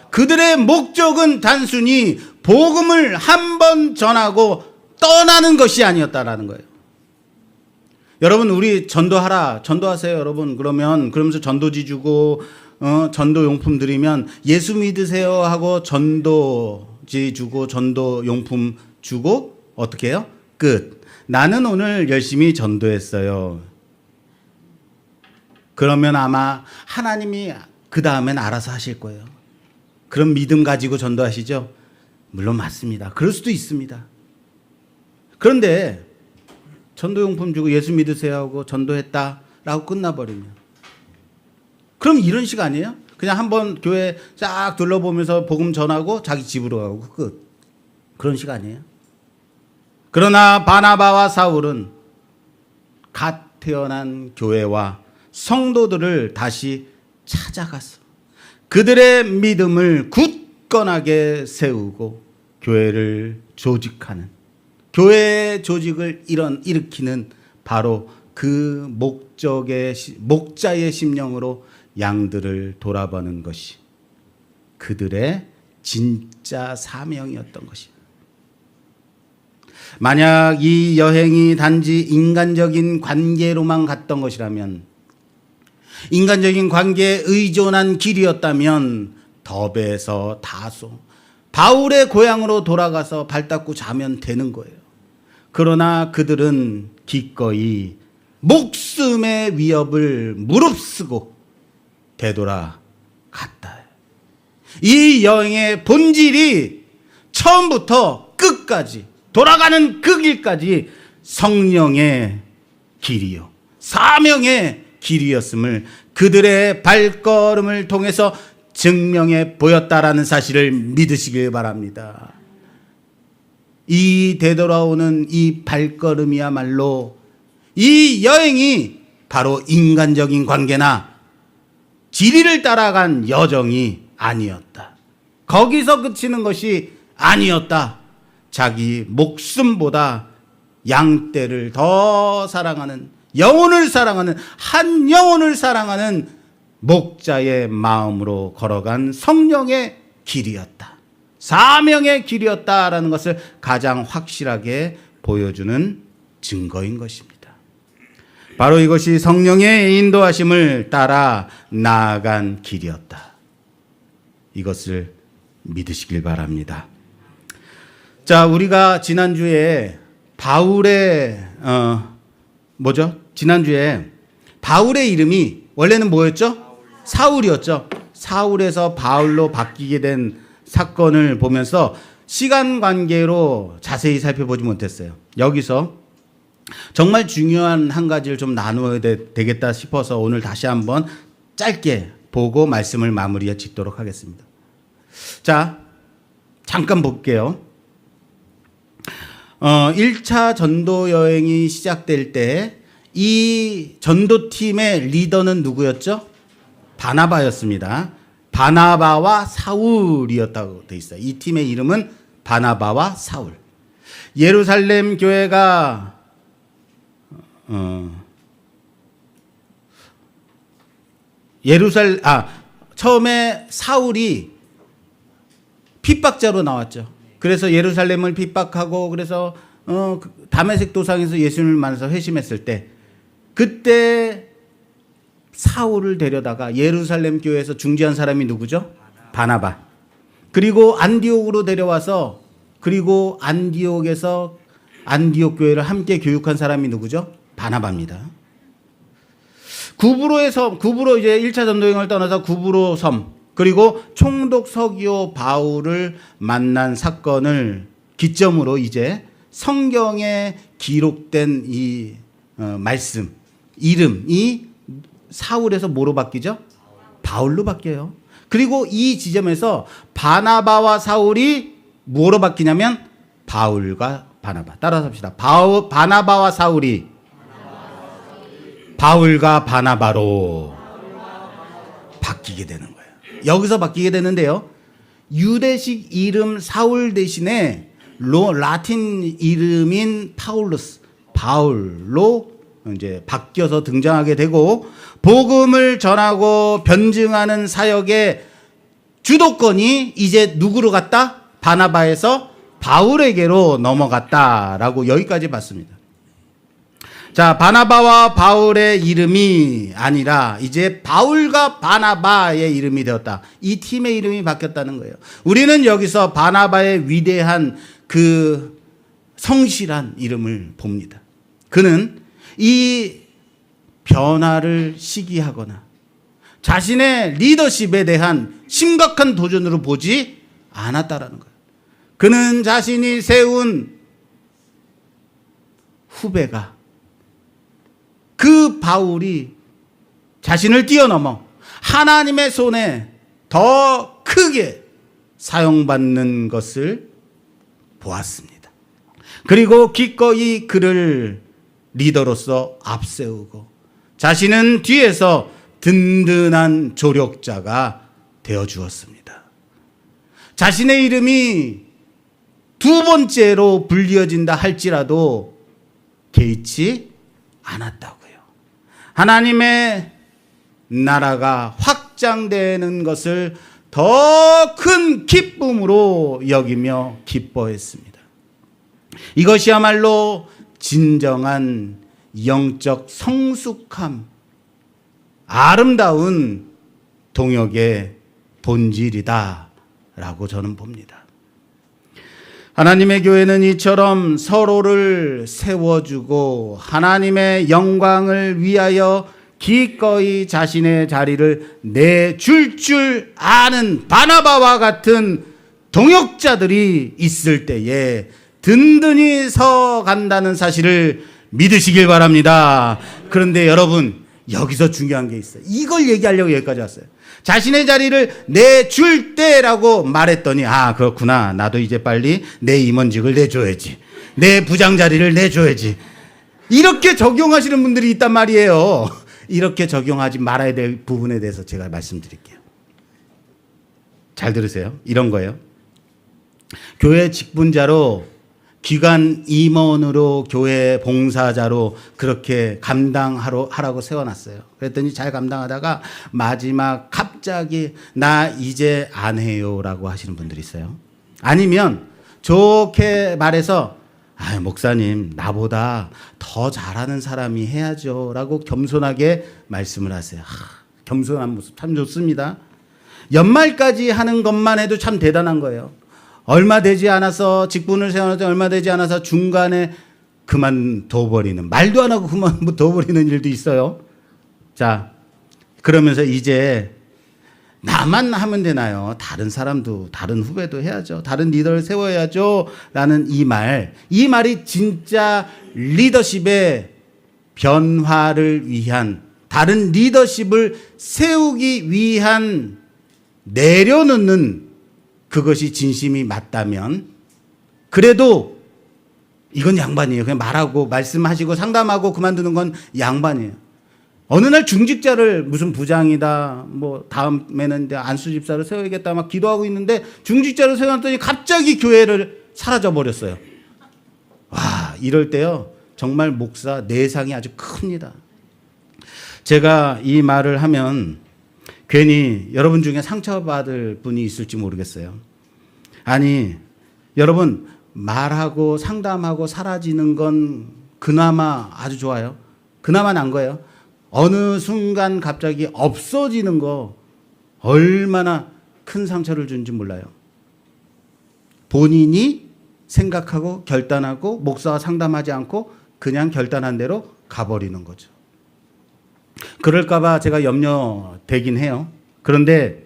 그들의 목적은 단순히 복음을 한 번 전하고 떠나는 것이 아니었다라는 거예요. 여러분, 우리 전도하라, 전도하세요, 여러분. 그러면서 전도지 주고 전도 용품 드리면 예수 믿으세요 하고 전도지 주고 전도 용품 주고 어떻게 해요? 끝. 나는 오늘 열심히 전도했어요. 그러면 아마 하나님이 그 다음엔 알아서 하실 거예요. 그런 믿음 가지고 전도하시죠? 물론 맞습니다. 그럴 수도 있습니다. 그런데 전도용품 주고 예수 믿으세요 하고 전도했다라고 끝나버리면, 그럼 이런 식 아니에요? 그냥 한번 교회 쫙 둘러보면서 복음 전하고 자기 집으로 가고 끝. 그런 식 아니에요? 그러나 바나바와 사울은 갓 태어난 교회와 성도들을 다시 찾아가서 그들의 믿음을 굳건하게 세우고 교회를 조직하는, 교회 조직을 일으키는 바로 그 목자의 심령으로 양들을 돌아보는 것이 그들의 진짜 사명이었던 것이다. 만약 이 여행이 단지 인간적인 관계로만 갔던 것이라면, 인간적인 관계에 의존한 길이었다면 더베에서 다소, 바울의 고향으로 돌아가서 발 닦고 자면 되는 거예요. 그러나 그들은 기꺼이 목숨의 위협을 무릅쓰고 되돌아갔다. 이 여행의 본질이 처음부터 끝까지, 돌아가는 그 길까지 성령의 길이요, 사명의 길이었음을 그들의 발걸음을 통해서 증명해 보였다라는 사실을 믿으시길 바랍니다. 이 되돌아오는 이 발걸음이야말로, 이 여행이 바로 인간적인 관계나 지리를 따라간 여정이 아니었다. 거기서 그치는 것이 아니었다. 자기 목숨보다 양떼를 더 사랑하는, 영혼을 사랑하는, 한 영혼을 사랑하는 목자의 마음으로 걸어간 성령의 길이었다. 사명의 길이었다라는 것을 가장 확실하게 보여주는 증거인 것입니다. 바로 이것이 성령의 인도하심을 따라 나아간 길이었다. 이것을 믿으시길 바랍니다. 자, 우리가 지난주에 지난주에 바울의 이름이 원래는 뭐였죠? 사울이었죠. 사울에서 바울로 바뀌게 된 사건을 보면서 시간 관계로 자세히 살펴보지 못했어요. 여기서 정말 중요한 한 가지를 좀 나누어야 되겠다 싶어서 오늘 다시 한번 짧게 보고 말씀을 마무리해 짓도록 하겠습니다. 자, 잠깐 볼게요. 1차 전도 여행이 시작될 때 이 전도팀의 리더는 누구였죠? 바나바였습니다. 바나바와 사울이었다고 돼 있어요. 이 팀의 이름은 바나바와 사울. 예루살렘 교회가 처음에 사울이 핍박자로 나왔죠. 그래서 예루살렘을 핍박하고 그래서 다메섹 도상에서 예수님을 만나서 회심했을 때 그때 사울을 데려다가 예루살렘 교회에서 중지한 사람이 누구죠? 바나바. 그리고 안디옥으로 데려와서 그리고 안디옥에서 안디옥 교회를 함께 교육한 사람이 누구죠? 바나바입니다. 구브로 이제 1차 전도여행을 떠나서 구브로 섬 그리고 총독 서기오 바울을 만난 사건을 기점으로 이제 성경에 기록된 이 말씀 이름이 사울에서 뭐로 바뀌죠? 바울로 바뀌어요. 그리고 이 지점에서 바나바와 사울이 뭐로 바뀌냐면 바울과 바나바. 따라서 합시다. 바나바와 사울이 바울과 바나바로 바뀌게 되는 거예요. 여기서 바뀌게 되는데요. 유대식 이름 사울 대신에 라틴 이름인 파울루스, 바울로 이제 바뀌어서 등장하게 되고 복음을 전하고 변증하는 사역의 주도권이 이제 누구로 갔다? 바나바에서 바울에게로 넘어갔다라고 여기까지 봤습니다. 자, 바나바와 바울의 이름이 아니라 이제 바울과 바나바의 이름이 되었다. 이 팀의 이름이 바뀌었다는 거예요. 우리는 여기서 바나바의 위대한 그 성실한 이름을 봅니다. 그는 이 변화를 시기하거나 자신의 리더십에 대한 심각한 도전으로 보지 않았다라는 거예요. 그는 자신이 세운 후배가 그 바울이 자신을 뛰어넘어 하나님의 손에 더 크게 사용받는 것을 보았습니다. 그리고 기꺼이 그를 리더로서 앞세우고 자신은 뒤에서 든든한 조력자가 되어 주었습니다. 자신의 이름이 두 번째로 불리어진다 할지라도 개의치 않았다고요. 하나님의 나라가 확장되는 것을 더 큰 기쁨으로 여기며 기뻐했습니다. 이것이야말로 진정한 영적 성숙함, 아름다운 동역의 본질이다라고 저는 봅니다. 하나님의 교회는 이처럼 서로를 세워주고 하나님의 영광을 위하여 기꺼이 자신의 자리를 내줄 줄 아는 바나바와 같은 동역자들이 있을 때에 든든히 서 간다는 사실을 믿으시길 바랍니다. 그런데 여러분, 여기서 중요한 게 있어요. 이걸 얘기하려고 여기까지 왔어요. 자신의 자리를 내줄 때라고 말했더니 그렇구나. 나도 이제 빨리 내 임원직을 내줘야지. 내 부장 자리를 내줘야지. 이렇게 적용하시는 분들이 있단 말이에요. 이렇게 적용하지 말아야 될 부분에 대해서 제가 말씀드릴게요. 잘 들으세요. 이런 거예요. 교회 직분자로 기관 임원으로 교회 봉사자로 그렇게 하라고 세워놨어요. 그랬더니 잘 감당하다가 마지막 갑자기 나 이제 안 해요라고 하시는 분들이 있어요. 아니면 좋게 말해서 목사님 나보다 더 잘하는 사람이 해야죠라고 겸손하게 말씀을 하세요. 겸손한 모습 참 좋습니다. 연말까지 하는 것만 해도 참 대단한 거예요. 얼마 되지 않아서 직분을 세워놓지 얼마 되지 않아서 중간에 그만둬버리는, 말도 안 하고 그만둬버리는 일도 있어요. 자, 그러면서 이제 나만 하면 되나요? 다른 사람도, 다른 후배도 해야죠. 다른 리더를 세워야죠. 라는 이 말이 진짜 리더십의 변화를 위한, 다른 리더십을 세우기 위한 내려놓는 그것이 진심이 맞다면, 그래도 이건 양반이에요. 그냥 말하고 말씀하시고 상담하고 그만두는 건 양반이에요. 어느 날 중직자를 무슨 부장이다, 뭐 다음에는 안수집사를 세워야겠다 막 기도하고 있는데 중직자를 세워놨더니 갑자기 교회를 사라져 버렸어요. 와, 이럴 때요 정말 목사 내상이 아주 큽니다. 제가 이 말을 하면 괜히 여러분 중에 상처받을 분이 있을지 모르겠어요. 아니, 여러분 말하고 상담하고 사라지는 건 그나마 아주 좋아요. 그나마 난 거예요. 어느 순간 갑자기 없어지는 거 얼마나 큰 상처를 주는지 몰라요. 본인이 생각하고 결단하고 목사와 상담하지 않고 그냥 결단한 대로 가버리는 거죠. 그럴까봐 제가 염려되긴 해요. 그런데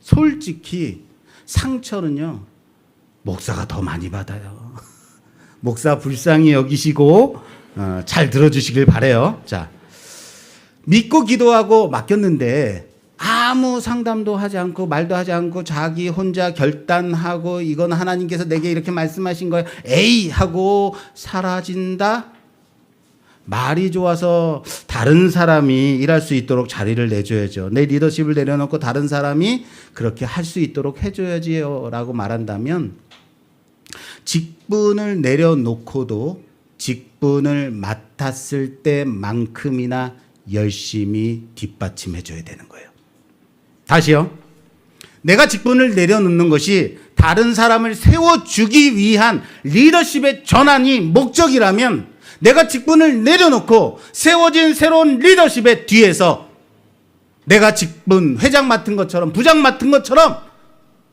솔직히 상처는요 목사가 더 많이 받아요. 목사 불쌍히 여기시고 잘 들어주시길 바라요. 자, 믿고 기도하고 맡겼는데 아무 상담도 하지 않고 말도 하지 않고 자기 혼자 결단하고 이건 하나님께서 내게 이렇게 말씀하신 거예요. 에이 하고 사라진다. 말이 좋아서 다른 사람이 일할 수 있도록 자리를 내줘야죠. 내 리더십을 내려놓고 다른 사람이 그렇게 할 수 있도록 해줘야지요 라고 말한다면, 직분을 내려놓고도 직분을 맡았을 때만큼이나 열심히 뒷받침해줘야 되는 거예요. 다시요. 내가 직분을 내려놓는 것이 다른 사람을 세워주기 위한 리더십의 전환이 목적이라면, 내가 직분을 내려놓고 세워진 새로운 리더십의 뒤에서 내가 직분, 회장 맡은 것처럼 부장 맡은 것처럼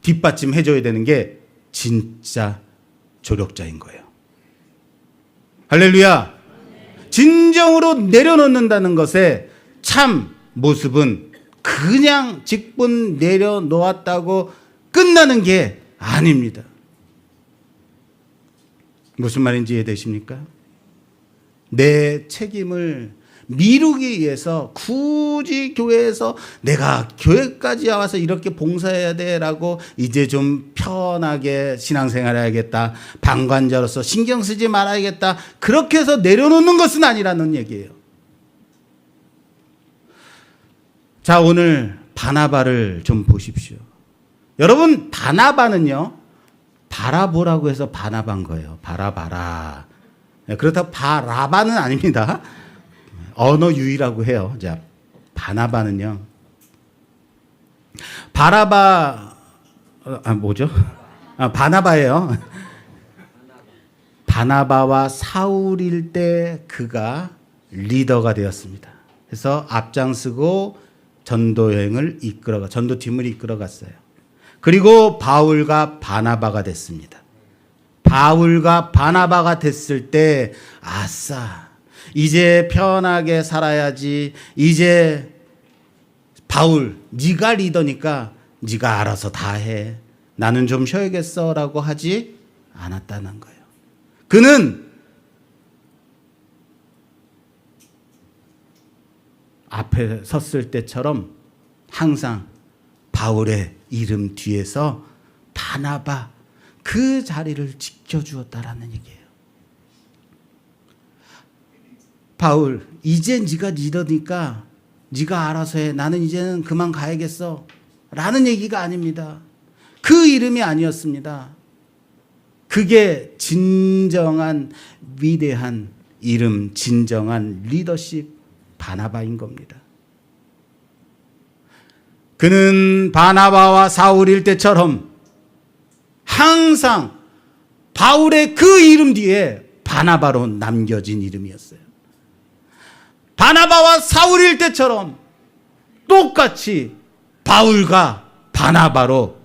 뒷받침해줘야 되는 게 진짜 조력자인 거예요. 할렐루야. 진정으로 내려놓는다는 것의 참 모습은 그냥 직분 내려놓았다고 끝나는 게 아닙니다. 무슨 말인지 이해되십니까? 내 책임을 미루기 위해서 굳이 교회에서 내가 교회까지 와서 이렇게 봉사해야 돼라고 이제 좀 편하게 신앙생활 해야겠다, 방관자로서 신경 쓰지 말아야겠다, 그렇게 해서 내려놓는 것은 아니라는 얘기예요. 자, 오늘 바나바를 좀 보십시오. 여러분, 바나바는요 바라보라고 해서 바나바인 거예요. 바라봐라. 그렇다고 바라바는 아닙니다. 언어 유희라고 해요. 자, 바나바는요. 바라바, 뭐죠? 바나바예요. 바나바와 사울일 때 그가 리더가 되었습니다. 그래서 앞장서고 전도팀을 이끌어갔어요. 그리고 바울과 바나바가 됐습니다. 바울과 바나바가 됐을 때, 아싸, 이제 편하게 살아야지. 이제 바울, 네가 리더니까 네가 알아서 다 해. 나는 좀 쉬어야겠어라고 하지 않았다는 거예요. 그는 앞에 섰을 때처럼 항상 바울의 이름 뒤에서 바나바, 그 자리를 지켜주었다라는 얘기예요. 바울, 이제 네가 리더니까 네가 알아서 해. 나는 이제는 그만 가야겠어 라는 얘기가 아닙니다. 그 이름이 아니었습니다. 그게 진정한 위대한 이름, 진정한 리더십 바나바인 겁니다. 그는 바나바와 사울일 때처럼 항상 바울의 그 이름 뒤에 바나바로 남겨진 이름이었어요. 바나바와 사울일 때처럼 똑같이 바울과 바나바로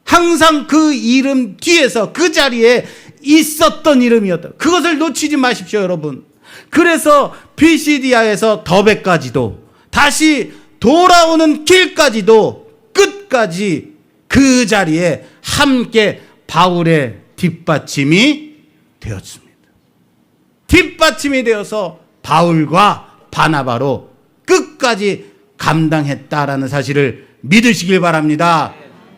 항상 그 이름 뒤에서 그 자리에 있었던 이름이었다. 그것을 놓치지 마십시오, 여러분. 그래서 피시디아에서 더베까지도 다시 돌아오는 길까지도 끝까지 그 자리에 함께 바울의 뒷받침이 되었습니다. 뒷받침이 되어서 바울과 바나바로 끝까지 감당했다라는 사실을 믿으시길 바랍니다.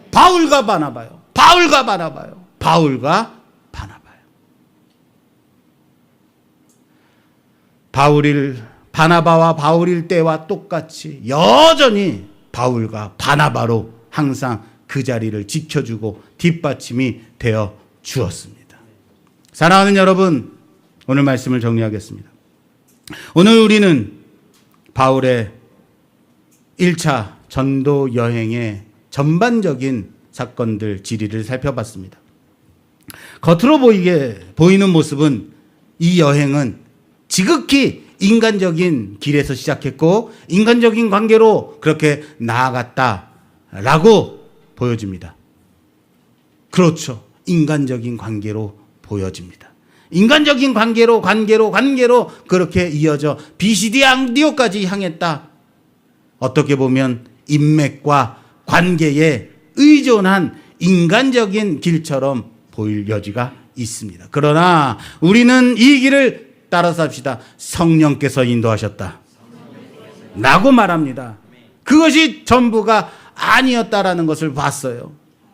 바울과 바나바요. 바울과 바나바요. 바울과 바나바요. 바나바와 바울일 때와 똑같이 여전히 바울과 바나바로 항상 그 자리를 지켜주고 뒷받침이 되어 주었습니다. 사랑하는 여러분, 오늘 말씀을 정리하겠습니다. 오늘 우리는 바울의 1차 전도 여행의 전반적인 사건들 지리를 살펴봤습니다. 겉으로 보이는 모습은 이 여행은 지극히 인간적인 길에서 시작했고 인간적인 관계로 그렇게 나아갔다라고 보여집니다. 그렇죠. 인간적인 관계로 보여집니다. 인간적인 관계로 그렇게 이어져 비시디아 안디옥까지 향했다. 어떻게 보면 인맥과 관계에 의존한 인간적인 길처럼 보일 여지가 있습니다. 그러나 우리는 이 길을 따라서 합시다. 성령께서 인도하셨다 라고 말합니다. 그것이 전부가 아니었다라는 것을 봤어요.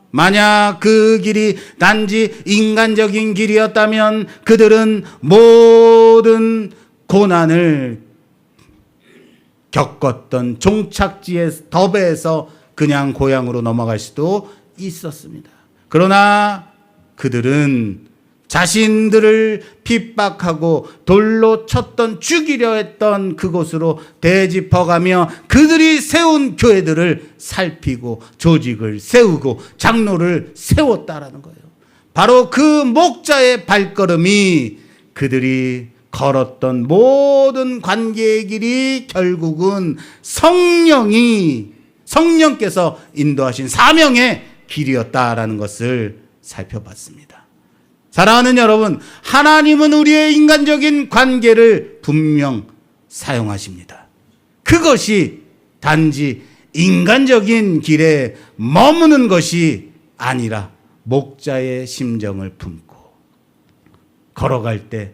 만약 그 길이 단지 인간적인 길이었다면 그들은 모든 고난을 겪었던 종착지의 더베에서 그냥 고향으로 넘어갈 수도 있었습니다. 그러나 그들은 자신들을 핍박하고 돌로 쳤던 죽이려 했던 그곳으로 되짚어가며 그들이 세운 교회들을 살피고 조직을 세우고 장로를 세웠다라는 거예요. 바로 그 목자의 발걸음이 그들이 걸었던 모든 관계의 길이 결국은 성령께서 인도하신 사명의 길이었다라는 것을 살펴봤습니다. 사랑하는 여러분, 하나님은 우리의 인간적인 관계를 분명 사용하십니다. 그것이 단지 인간적인 길에 머무는 것이 아니라 목자의 심정을 품고 걸어갈 때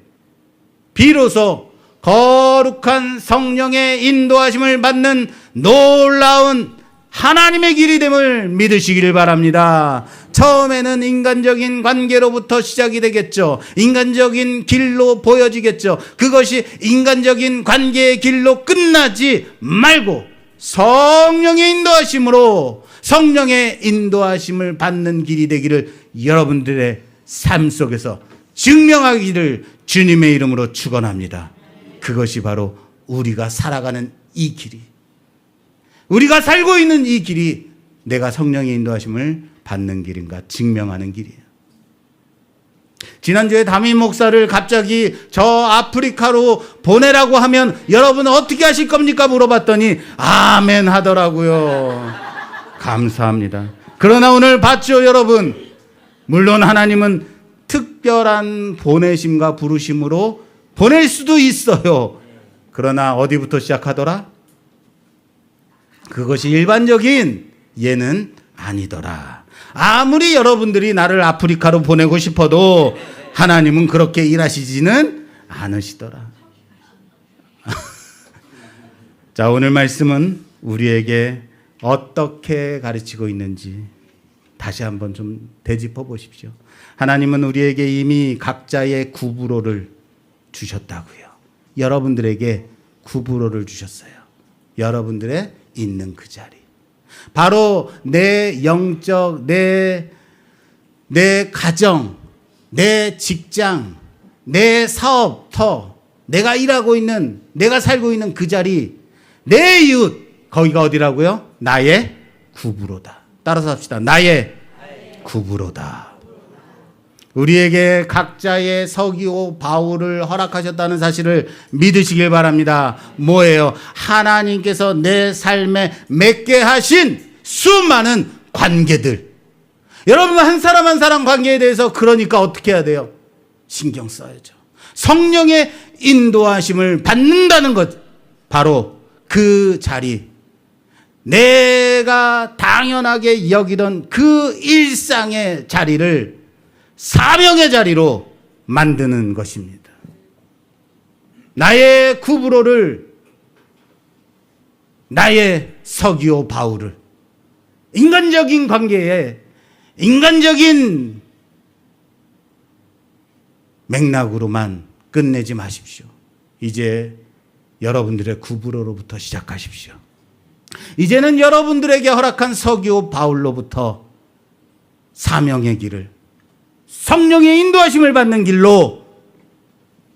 비로소 거룩한 성령의 인도하심을 받는 놀라운 하나님의 길이 됨을 믿으시기를 바랍니다. 처음에는 인간적인 관계로부터 시작이 되겠죠. 인간적인 길로 보여지겠죠. 그것이 인간적인 관계의 길로 끝나지 말고 성령의 인도하심으로 성령의 인도하심을 받는 길이 되기를 여러분들의 삶 속에서 증명하기를 주님의 이름으로 축원합니다. 그것이 바로 우리가 살아가는 이 길이, 우리가 살고 있는 이 길이 내가 성령의 인도하심을 받는 길인가 증명하는 길이에요. 지난주에 담임 목사를 갑자기 저 아프리카로 보내라고 하면 여러분은 어떻게 하실 겁니까? 물어봤더니 아멘 하더라고요. 감사합니다. 그러나 오늘 봤죠, 여러분? 물론 하나님은 특별한 보내심과 부르심으로 보낼 수도 있어요. 그러나 어디부터 시작하더라? 그것이 일반적인 예는 아니더라. 아무리 여러분들이 나를 아프리카로 보내고 싶어도 하나님은 그렇게 일하시지는 않으시더라. 자, 오늘 말씀은 우리에게 어떻게 가르치고 있는지 다시 한번 좀 되짚어 보십시오. 하나님은 우리에게 이미 각자의 구부로를 주셨다고요. 여러분들에게 구부로를 주셨어요. 여러분들의 있는 그 자리. 바로 내 영적, 내 가정, 내 직장, 내 사업터, 내가 일하고 있는, 내가 살고 있는 그 자리, 내 이웃, 거기가 어디라고요? 나의 구부로다. 따라서 합시다. 나의 구부로다. 우리에게 각자의 서기오 바울을 허락하셨다는 사실을 믿으시길 바랍니다. 뭐예요? 하나님께서 내 삶에 맺게 하신 수많은 관계들. 여러분, 한 사람 한 사람 관계에 대해서 그러니까 어떻게 해야 돼요? 신경 써야죠. 성령의 인도하심을 받는다는 것. 바로 그 자리. 내가 당연하게 여기던 그 일상의 자리를 사명의 자리로 만드는 것입니다. 나의 구브로를, 나의 서기오 바울을 인간적인 관계에 인간적인 맥락으로만 끝내지 마십시오. 이제 여러분들의 구브로로부터 시작하십시오. 이제는 여러분들에게 허락한 서기오 바울로부터 사명의 길을, 성령의 인도하심을 받는 길로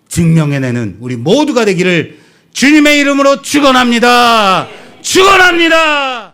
증명해내는 우리 모두가 되기를 주님의 이름으로 축원합니다. 축원합니다.